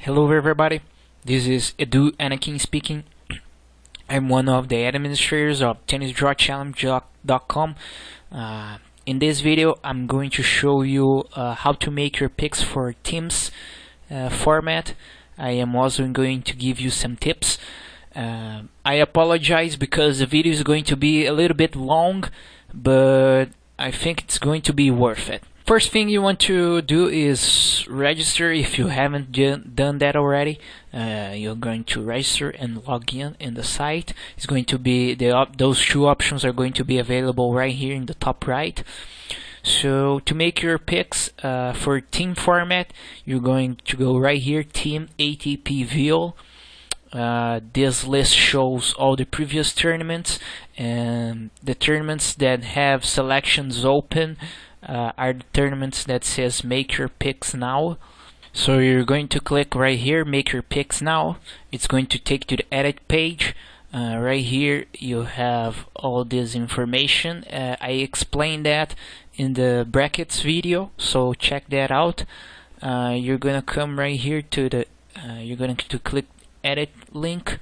Hello everybody, this is Edu Anackin speaking. I'm one of the administrators of tennisdrawchallenge.com. In this video, I'm going to show you how to make your picks for teams format. I am also going to give you some tips. I apologize because the video is going to be a little bit long, but I think it's going to be worth it. First thing you want to do is register if you haven't done that already. You're going to register and log in the site. It's going to be those two options are going to be available right here in the top right. So to make your picks for team format, you're going to go right here, Team ATP View. This list shows all the previous tournaments, and the tournaments that have selections open are the tournaments that says make your picks now. So you're going to click right here, make your picks now. It's going to take you to the edit page. Right here you have all this information. I explained that in the brackets video, so check that out. You're gonna come right here to the you're going to click edit link.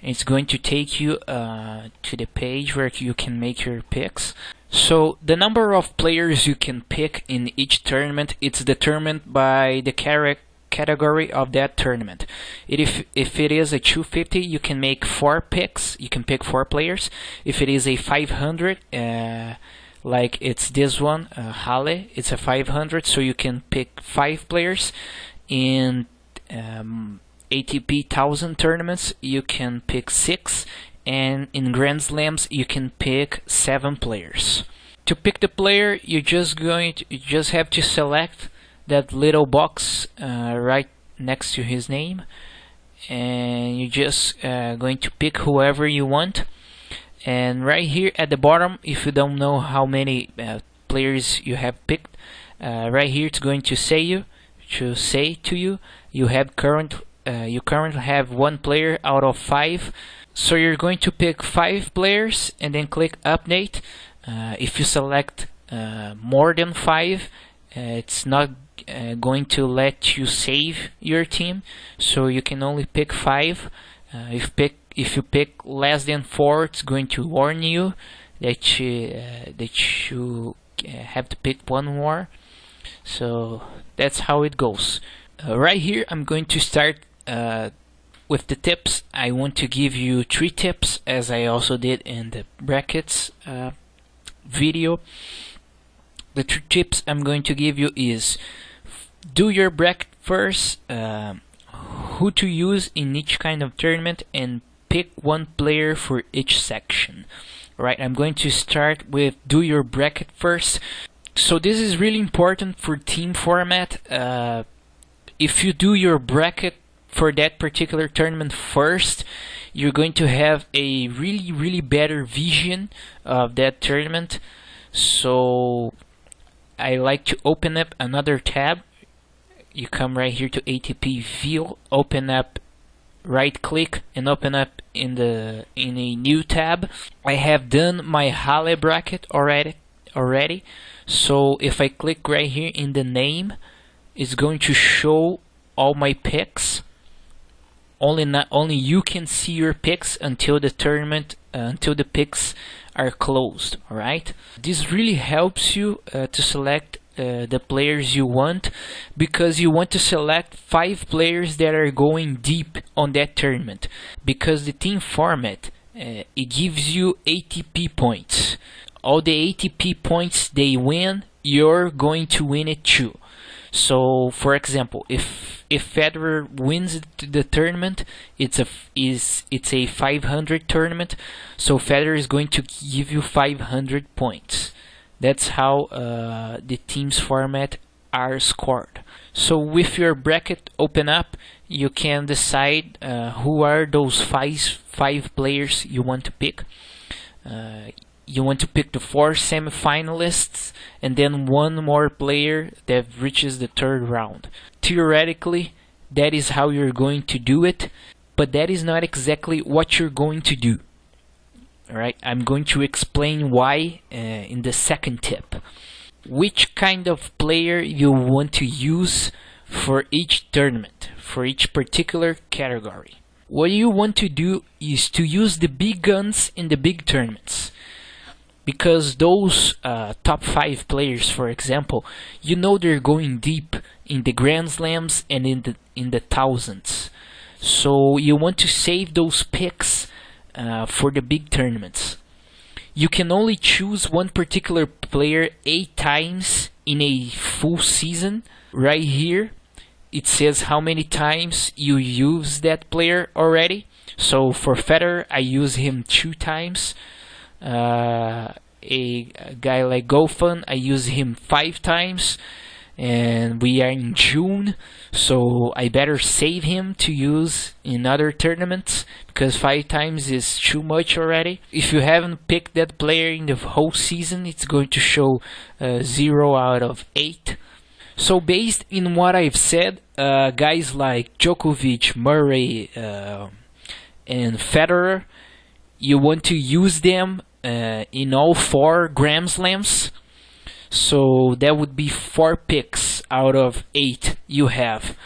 It's going to take you to the page where you can make your picks. So the number of players you can pick in each tournament, it's determined by the category of that tournament. If it is a 250, you can make 4 picks. You can pick 4 players. If it is a 500, like it's this one, Halle, it's a 500, so you can pick 5 players. In ATP 1000 tournaments, you can pick 6. And in Grand Slams you can pick 7 players. To pick the player, you just have to select that little box right next to his name, and you're just going to pick whoever you want. And right here at the bottom, if you don't know how many players you have picked, right here it's going to say to you you currently have 1 player out of 5. So you're going to pick 5 players and then click update. If you select more than 5, it's not going to let you save your team, so you can only pick 5. If you pick less than 4, it's going to warn you that you have to pick 1 more. So that's how it goes. Right here I'm going to start with the tips. I want to give you 3 tips, as I also did in the brackets video. The 3 tips I'm going to give you is do your bracket first, who to use in each kind of tournament, and pick 1 player for each section. Right, I'm going to start with do your bracket first. So this is really important for team format. If you do your bracket for that particular tournament first, you're going to have a really better vision of that tournament. So I like to open up another tab. You come right here to ATP View, open up, right click and open up in a new tab. I have done my Halle bracket already. So if I click right here in the name, it's going to show all my picks. Only you can see your picks until the tournament, until the picks are closed. All right. This really helps you to select the players you want, because you want to select 5 players that are going deep on that tournament. Because the team format, it gives you ATP points. All the ATP points they win, you're going to win it too. So, for example, if Federer wins the tournament, it's a 500 tournament. So Federer is going to give you 500 points. That's how the teams format are scored. So with your bracket open up, you can decide who are those five players you want to pick. You want to pick the 4 semifinalists and then 1 more player that reaches the 3rd round. Theoretically, that is how you're going to do it, but that is not exactly what you're going to do. Alright, I'm going to explain why in the second tip. Which kind of player you want to use for each tournament, for each particular category. What you want to do is to use the big guns in the big tournaments, because those top 5 players, for example, you know they're going deep in the Grand Slams and in the thousands. So you want to save those picks for the big tournaments. You can only choose one particular player 8 times in a full season. Right here it says how many times you use that player already. So for Federer, I use him 2 times. A guy like Goffin, I use him 5 times, and we are in June, so I better save him to use in other tournaments, because 5 times is too much already. If you haven't picked that player in the whole season, it's going to show 0 out of 8. So based in what I've said, guys like Djokovic, Murray, and Federer, you want to use them in all 4 Grand Slams. So that would be 4 picks out of 8 you have.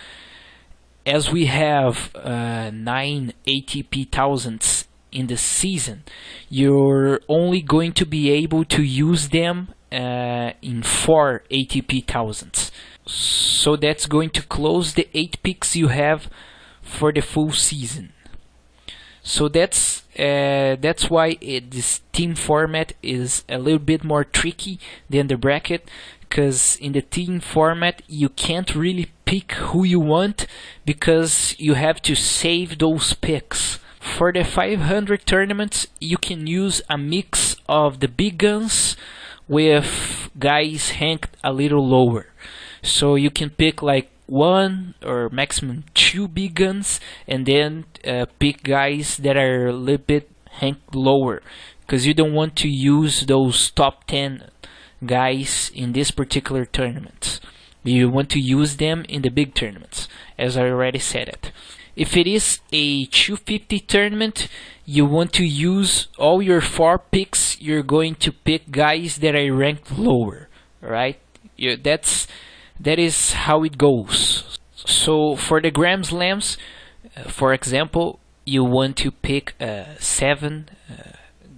As we have 9 ATP thousands in the season, you're only going to be able to use them in 4 ATP thousands. So that's going to close the 8 picks you have for the full season. So that's why this team format is a little bit more tricky than the bracket, because in the team format you can't really pick who you want, because you have to save those picks. For the 500 tournaments, you can use a mix of the big guns with guys ranked a little lower. So you can pick like 1 or maximum 2 big guns, and then pick guys that are a little bit ranked lower, because you don't want to use those top 10 guys in this particular tournament. You want to use them in the big tournaments, as I already said it. If it is a 250 tournament, you want to use all your 4 picks. You're going to pick guys that are ranked lower, right? That is how it goes. So for the Grand Slams, for example, you want to pick 7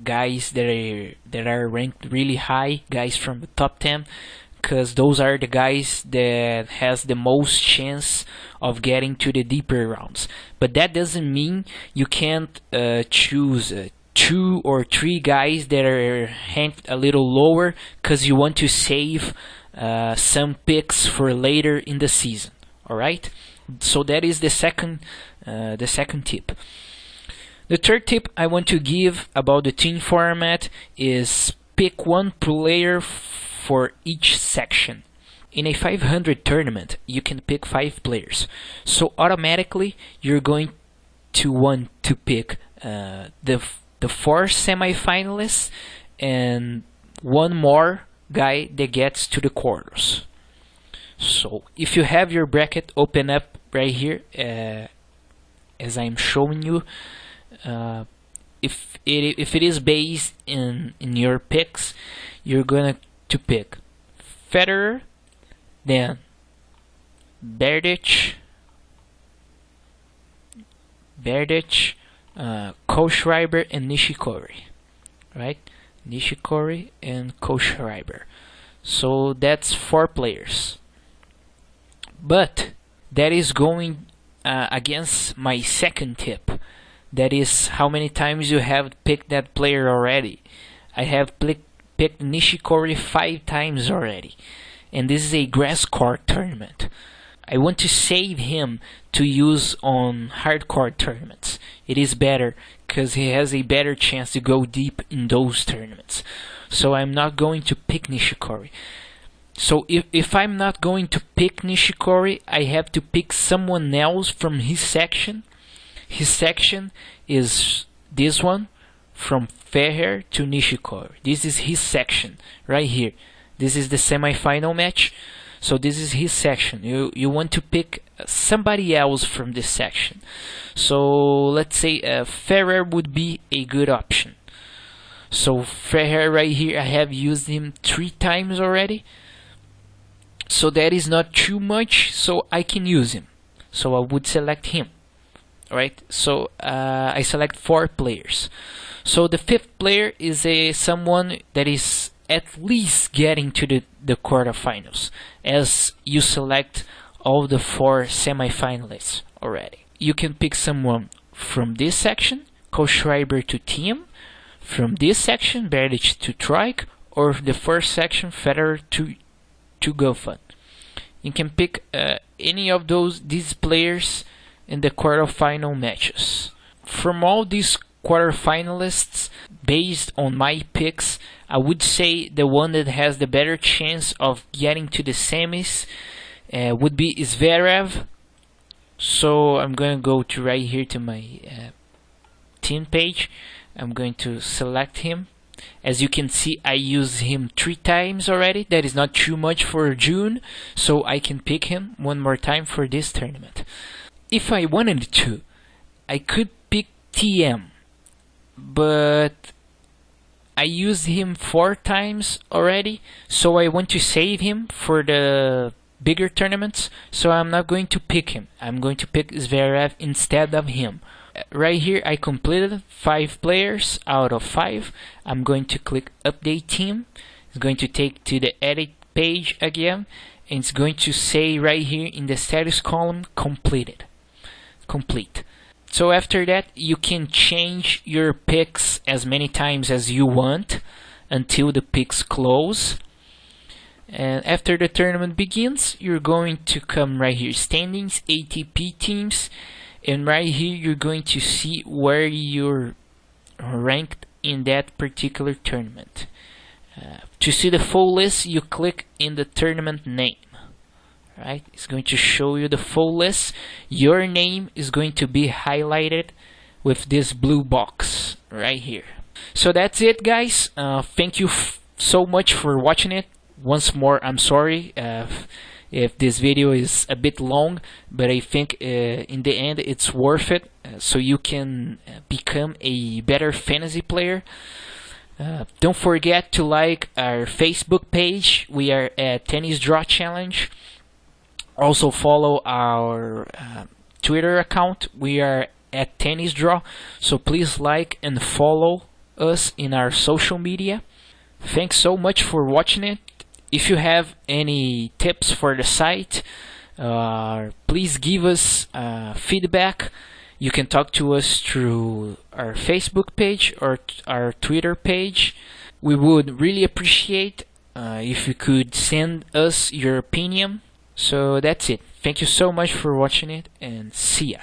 guys that are ranked really high, guys from the top 10, because those are the guys that has the most chance of getting to the deeper rounds. But that doesn't mean you can't choose 2 or 3 guys that are ranked a little lower, because you want to save some picks for later in the season. All right. So that is the second tip. The third tip I want to give about the team format is pick 1 player for each section. In a 500 tournament, you can pick 5 players. So automatically, you're going to want to pick the 4 semifinalists and 1 more guy that gets to the quarters. So if you have your bracket open up right here, as I'm showing you, if it is based in your picks, you're gonna to pick Federer, then Berdych, Kohlschreiber, and Nishikori, right? Nishikori and Kohlschreiber. So that's 4 players. But that is going against my second tip. That is how many times you have picked that player already. I have picked Nishikori 5 times already. And this is a grass court tournament. I want to save him to use on hardcore tournaments. It is better because he has a better chance to go deep in those tournaments. So I'm not going to pick Nishikori. So if I'm not going to pick Nishikori, I have to pick someone else from his section. His section is this one, from Ferrer to Nishikori. This is his section right here. This is the semi-final match. So this is his section. You want to pick somebody else from this section. So let's say Ferrer would be a good option. So Ferrer right here, I have used him 3 times already. so that is not too much, so I can use him. So I would select him. Right, so I select 4 players. So the 5th player is someone that is at least getting to the quarterfinals, as you select all the 4 semifinalists already. You can pick someone from this section, Kohlschreiber to Thiem, from this section, Berdych to Trike, or the first section, Federer to Goffin. You can pick any of these players in the quarterfinal matches. From all these quarterfinalists, based on my picks, I would say the one that has the better chance of getting to the semis would be Zverev. So I'm going to go to right here to my team page. I'm going to select him. As you can see, I used him 3 times already. That is not too much for June, so I can pick him one more time for this tournament. If I wanted to, I could pick Thiem, but I used him 4 times already, so I want to save him for the bigger tournaments, so I'm not going to pick him. I'm going to pick Zverev instead of him. Right here I completed 5 players out of 5. I'm going to click Update Team. It's going to take to the edit page again, and it's going to say right here in the status column, complete. So after that, you can change your picks as many times as you want until the picks close. And after the tournament begins, you're going to come right here, standings, ATP teams, and right here you're going to see where you're ranked in that particular tournament. To see the full list, you click in the tournament name. Right, it's going to show you the full list. Your name is going to be highlighted with this blue box right here. So that's it, guys. Thank you so much for watching it. Once more, I'm sorry if this video is a bit long, but I think in the end it's worth it, so you can become a better fantasy player. Don't forget to like our Facebook page. We are at Tennis Draw Challenge. Also follow our Twitter account. We are at Tennis Draw. So please like and follow us in our social media. Thanks so much for watching it. If you have any tips for the site, please give us feedback. You can talk to us through our Facebook page or our Twitter page. We would really appreciate if you could send us your opinion. So that's it. Thank you so much for watching it, and see ya.